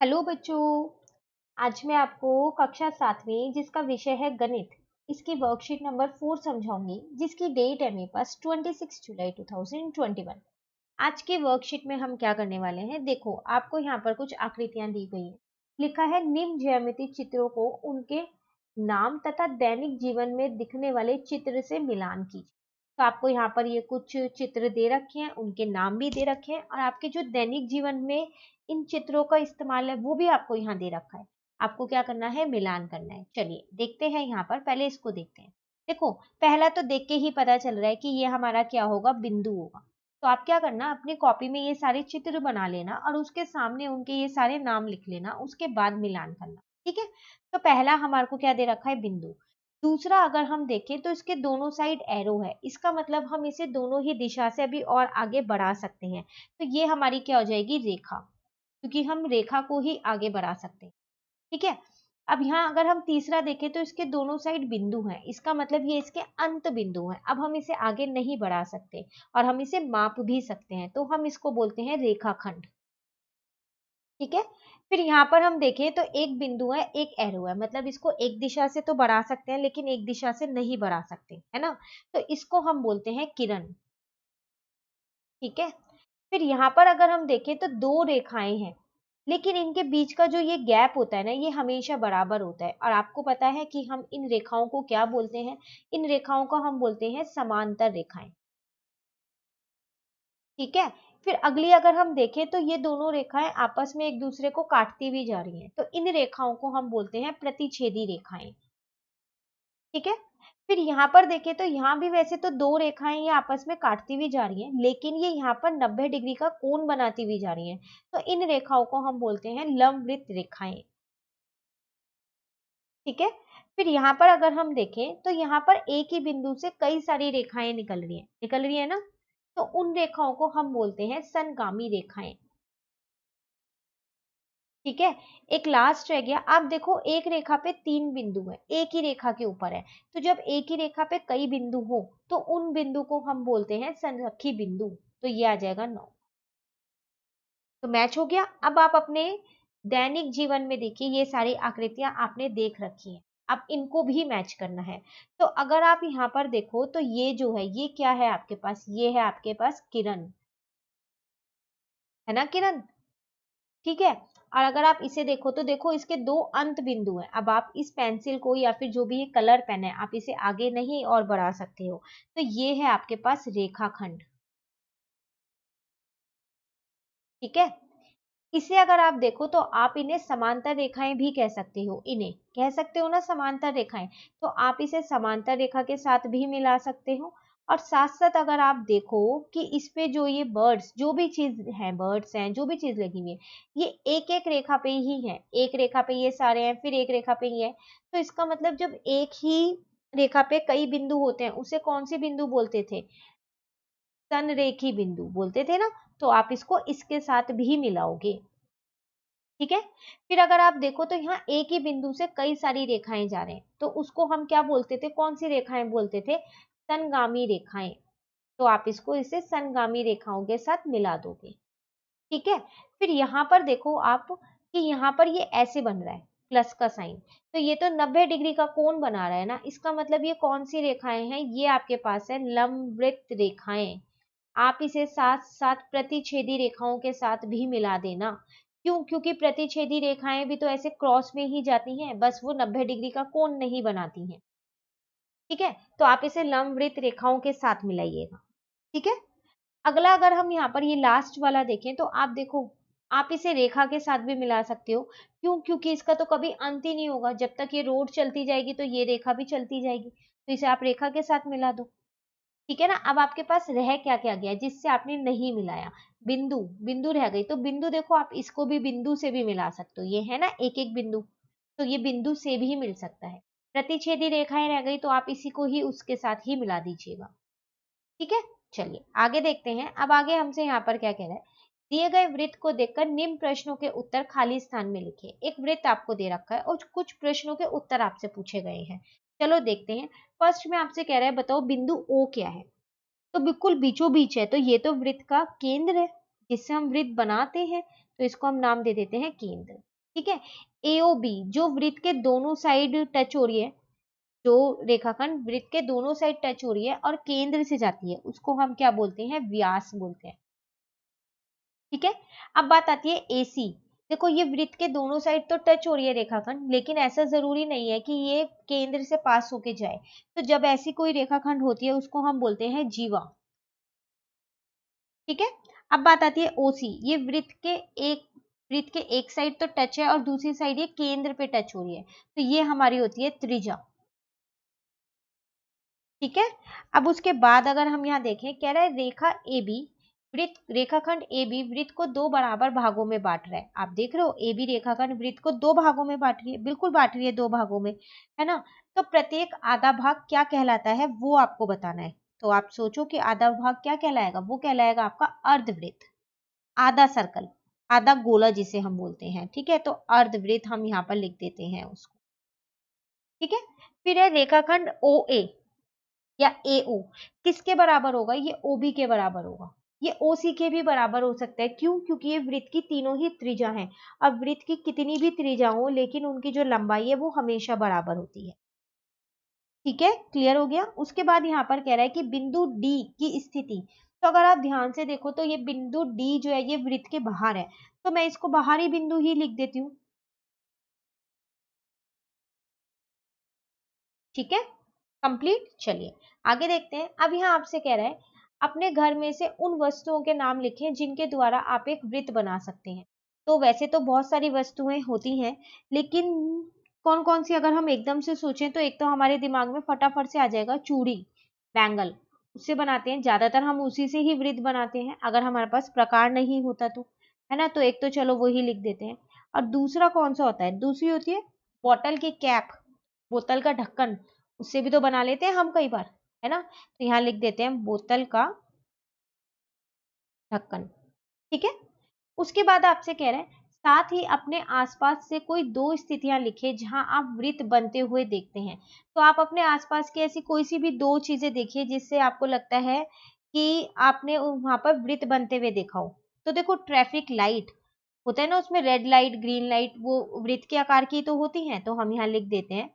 Hello बच्चों। आज मैं आपको कक्षा 7वीं जिसका विषय है गणित, इसकी वर्कशीट नंबर 4 समझाऊंगी, जिसकी डेट है मेरे पास 26 जुलाई 2021। आज की वर्कशीट में हम क्या करने वाले हैं, देखो आपको यहाँ पर कुछ आकृतियां दी गई है। लिखा है निम्न ज्यामितीय चित्रों को उनके नाम तथा दैनिक जीवन में दिखने वाले चित्र से मिलान कीजिए। तो आपको यहाँ पर ये कुछ चित्र दे रखे हैं, उनके नाम भी दे रखे हैं और आपके जो दैनिक जीवन में इन चित्रों का इस्तेमाल है वो भी आपको यहाँ दे रखा है। आपको क्या करना है, मिलान करना है। चलिए देखते हैं, यहाँ पर पहले इसको देखते हैं। देखो पहला तो देख के ही पता चल रहा है कि ये हमारा क्या होगा, बिंदु होगा। तो आप क्या करना, अपनी कॉपी में ये सारे चित्र बना लेना और उसके सामने उनके ये सारे नाम लिख लेना, उसके बाद मिलान करना। ठीक है। तो पहला हमारे को क्या दे रखा है, बिंदु। दूसरा अगर हम देखें तो इसके दोनों साइड एरो है, इसका मतलब हम इसे दोनों ही दिशा से अभी और आगे बढ़ा सकते हैं। तो ये हमारी क्या हो जाएगी, रेखा, क्योंकि हम रेखा को ही आगे बढ़ा सकते हैं। ठीक है। अब यहाँ अगर हम तीसरा देखें तो इसके दोनों साइड बिंदु हैं, इसका मतलब ये इसके अंत बिंदु हैं। अब हम इसे आगे नहीं बढ़ा सकते और हम इसे माप भी सकते हैं, तो हम इसको बोलते हैं रेखाखंड। ठीक है। फिर यहाँ पर हम देखें तो एक बिंदु है, एक एरो है, मतलब इसको एक दिशा से तो बढ़ा सकते हैं लेकिन एक दिशा से नहीं बढ़ा सकते, है ना। तो इसको हम बोलते हैं किरण। ठीक है। फिर यहाँ पर अगर हम देखें तो दो रेखाएं हैं, लेकिन इनके बीच का जो ये गैप होता है ना, ये हमेशा बराबर होता है। और आपको पता है कि हम इन रेखाओं को क्या बोलते हैं, इन रेखाओं को हम बोलते हैं समांतर रेखाएं। ठीक है। फिर अगली अगर हम देखें तो ये दोनों रेखाएं आपस में एक दूसरे को काटती भी जा रही हैं, तो इन रेखाओं को हम बोलते हैं प्रतिच्छेदी रेखाएं। ठीक है। फिर यहाँ पर देखें तो यहाँ भी वैसे तो दो रेखाएं ये आपस में काटती हुई जा रही हैं, लेकिन ये यहाँ पर 90 डिग्री का कोण बनाती हुई जा रही हैं, तो इन रेखाओं को हम बोलते हैं लंबवृत्त रेखाएं। ठीक है। फिर यहाँ पर अगर हम देखें तो यहाँ पर एक ही बिंदु से कई सारी रेखाएं निकल रही है ना, तो उन रेखाओं को हम बोलते हैं समगामी रेखाएं। ठीक है। एक लास्ट रह गया। आप देखो एक रेखा पे 3 बिंदु है, एक ही रेखा के ऊपर है, तो जब एक ही रेखा पे कई बिंदु हो तो उन बिंदु को हम बोलते हैं संरेखी बिंदु। तो ये आ जाएगा 9। तो मैच हो गया। अब आप अपने दैनिक जीवन में देखिए, ये सारी आकृतियां आपने देख रखी हैं, अब इनको भी मैच करना है। तो अगर आप यहाँ पर देखो तो ये जो है, ये क्या है आपके पास, ये है आपके पास किरण, है ना, किरण। ठीक है। और अगर आप इसे देखो तो देखो इसके दो अंत बिंदु हैं। अब आप इस पेंसिल को या फिर जो भी ये कलर पेन है, आप इसे आगे नहीं और बढ़ा सकते हो। तो ये है आपके पास रेखाखंड। ठीक है। इसे अगर आप देखो तो आप इन्हें समांतर रेखाएं भी कह सकते हो, इन्हें कह सकते हो ना समांतर रेखाएं। तो आप इसे समांतर रेखा के साथ भी मिला सकते हो। और साथ साथ अगर आप देखो कि इस पे जो ये बर्ड्स, जो भी चीज है, बर्ड्स हैं, जो भी चीज लगी हुई है, ये एक एक रेखा पे ही है। एक रेखा पे ये सारे हैं, फिर एक रेखा पे ही है। तो इसका मतलब जब एक ही रेखा पे कई बिंदु होते हैं, उसे कौन से बिंदु बोलते थे, संरेखी बिंदु बोलते थे ना। तो आप इसको इसके साथ भी मिलाओगे। ठीक है। फिर अगर आप देखो तो यहाँ एक ही बिंदु से कई सारी रेखाएं जा रहे हैं, तो उसको हम क्या बोलते थे, कौन सी रेखाएं बोलते थे, समगामी रेखाएं। तो आप इसको इसे समगामी रेखाओं के साथ मिला दोगे। ठीक है। फिर यहाँ पर देखो आप कि यहाँ पर ये ऐसे बन रहा है, प्लस का साइन। तो ये तो 90 डिग्री का कोण बना रहा है ना, इसका मतलब ये कौन सी रेखाएं हैं, ये आपके पास है लंबवृत्त रेखाएं। आप इसे साथ साथ प्रतिच्छेदी रेखाओं के साथ भी मिला देना। क्यों, क्योंकि प्रतिच्छेदी रेखाएं भी तो ऐसे क्रॉस में ही जाती हैं, बस वो 90 डिग्री का कोण नहीं बनाती हैं। ठीक है। तो आप इसे लंबवृत्त रेखाओं के साथ मिलाइएगा। ठीक है। अगला अगर हम यहाँ पर ये लास्ट वाला देखें तो आप देखो, आप इसे रेखा के साथ भी मिला सकते हो। क्यों, क्योंकि इसका तो कभी अंत ही नहीं होगा, जब तक ये रोड चलती जाएगी तो ये रेखा भी चलती जाएगी, तो इसे आप रेखा के साथ मिला दो। ठीक है ना। अब आपके पास रह क्या क्या गया जिससे आपने नहीं मिलाया, बिंदु, बिंदु रह गई। तो बिंदु देखो, आप इसको भी बिंदु से भी मिला सकते हो, ये है ना एक एक बिंदु, तो ये बिंदु से भी मिल सकता है। प्रतिच्छेदी रेखाएं रह गई तो आप इसी को ही उसके साथ ही मिला दीजिएगा। ठीक है। चलिए आगे देखते हैं। अब आगे हमसे यहाँ पर क्या कह रहा है, दिए गए वृत्त को देखकर निम्न प्रश्नों के उत्तर खाली स्थान में लिखिए। एक वृत्त आपको दे रखा है और कुछ प्रश्नों के उत्तर आपसे पूछे गए हैं। चलो देखते हैं। फर्स्ट में आपसे कह रहा है, बताओ बिंदु ओ क्या है। तो बिल्कुल बीचों बीच है, तो ये तो वृत्त का केंद्र है, जिससे हम वृत्त बनाते हैं, तो इसको हम नाम दे देते हैं केंद्र। ठीक है। AOB जो वृत्त के दोनों साइड टच हो रही है, जो रेखाखंड वृत्त के दोनों साइड टच हो रही है और केंद्र से जाती है, उसको हम क्या बोलते हैं, व्यास बोलते हैं। ठीक है। अब बात आती है AC। देखो ये वृत्त के दोनों साइड तो टच हो रही है रेखाखंड, लेकिन ऐसा जरूरी नहीं है कि ये केंद्र से पास होके जाए। तो जब ऐसी कोई रेखाखंड होती है उसको हम बोलते हैं जीवा। ठीक है। अब बात आती है OC। ये वृत्त के एक साइड तो टच है और दूसरी साइड ये केंद्र पे टच हो रही है, तो ये हमारी होती है त्रिज्या। ठीक है। अब उसके बाद अगर हम यहाँ देखें, कह रहा है रेखा AB वृत्त रेखाखंड AB वृत्त को दो बराबर भागों में बांट रहा है। आप देख रहे हो AB रेखाखंड वृत्त को दो भागों में बांट रही है, बिल्कुल बांट रही है दो भागों में, है ना। तो प्रत्येक आधा भाग क्या कहलाता है वो आपको बताना है। तो आप सोचो कि आधा भाग क्या कहलाएगा, वो कहलाएगा आपका अर्धवृत्त, आधा सर्कल, आधा गोला जिसे हम बोलते हैं। ठीक है। तो अर्धवृत्त हम यहाँ पर लिख देते हैं उसको। ठीक है। फिर है रेखाखंड OA या AO, किसके बराबर होगा, ये OB के बराबर होगा। ये OC के भी बराबर हो सकता है, क्यों, क्योंकि ये वृत्त की तीनों ही त्रिज्या हैं। अब वृत्त की कितनी भी त्रिज्या हो, लेकिन उनकी जो लंबाई है वो हमेशा बराबर होती है। ठीक है, क्लियर हो गया। उसके बाद यहाँ पर कह रहा है कि बिंदु D की स्थिति। तो अगर आप ध्यान से देखो तो ये बिंदु D जो है ये वृत्त के बाहर है, तो मैं इसको बाहरी बिंदु ही लिख देती हूँ। ठीक है, कंप्लीट। चलिए आगे देखते हैं। अब यहाँ आपसे कह रहा है अपने घर में से उन वस्तुओं के नाम लिखें जिनके द्वारा आप एक वृत्त बना सकते हैं। तो वैसे तो बहुत सारी वस्तुएं होती हैं, लेकिन कौन कौन सी अगर हम एकदम से सोचें तो एक तो हमारे दिमाग में फटाफट से आ जाएगा चूड़ी, बैंगल, उससे बनाते हैं, ज्यादातर हम उसी से ही वृत्त बनाते हैं अगर हमारे पास प्रकार नहीं होता तो, है ना। तो एक तो चलो वही लिख देते हैं। और दूसरा कौन सा होता है, दूसरी होती है बॉटल की कैप, बोतल का ढक्कन, उससे भी तो बना लेते हैं हम कई बार, है ना। तो यहाँ लिख देते हैं बोतल का ढक्कन। ठीक है। उसके बाद आपसे कह रहे हैं साथ ही अपने आसपास से कोई दो स्थितियां लिखे जहां आप वृत्त बनते हुए देखते हैं। तो आप अपने आसपास की ऐसी कोई सी भी दो चीजें देखिए जिससे आपको लगता है कि आपने वहां पर वृत्त बनते हुए देखा हो। तो देखो ट्रैफिक लाइट होता है ना, उसमें रेड लाइट ग्रीन लाइट वो वृत्त के आकार की तो होती हैं, तो हम यहाँ लिख देते हैं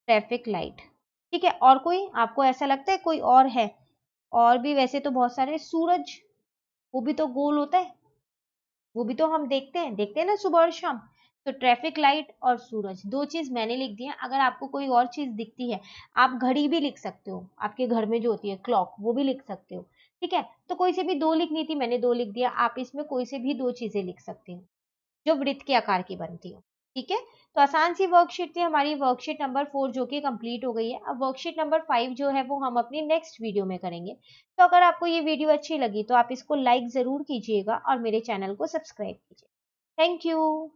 ट्रैफिक लाइट। ठीक है। और कोई आपको ऐसा लगता है कोई और है, और भी वैसे तो बहुत सारे, सूरज, वो भी तो गोल होता है, वो भी तो हम देखते हैं ना सुबह और शाम। तो ट्रैफिक लाइट और सूरज दो चीज मैंने लिख दी है। अगर आपको कोई और चीज दिखती है, आप घड़ी भी लिख सकते हो, आपके घर में जो होती है क्लॉक, वो भी लिख सकते हो। ठीक है। तो कोई से भी दो लिखनी थी, मैंने दो लिख दिया, आप इसमें कोई से भी दो चीजें लिख सकते हो जो वृत्त के आकार की बनती हो। ठीक है। तो आसान सी वर्कशीट थी हमारी, वर्कशीट नंबर 4 जो कि कंप्लीट हो गई है। अब वर्कशीट नंबर 5 जो है वो हम अपनी नेक्स्ट वीडियो में करेंगे। तो अगर आपको ये वीडियो अच्छी लगी तो आप इसको लाइक जरूर कीजिएगा और मेरे चैनल को सब्सक्राइब कीजिए। Thank you.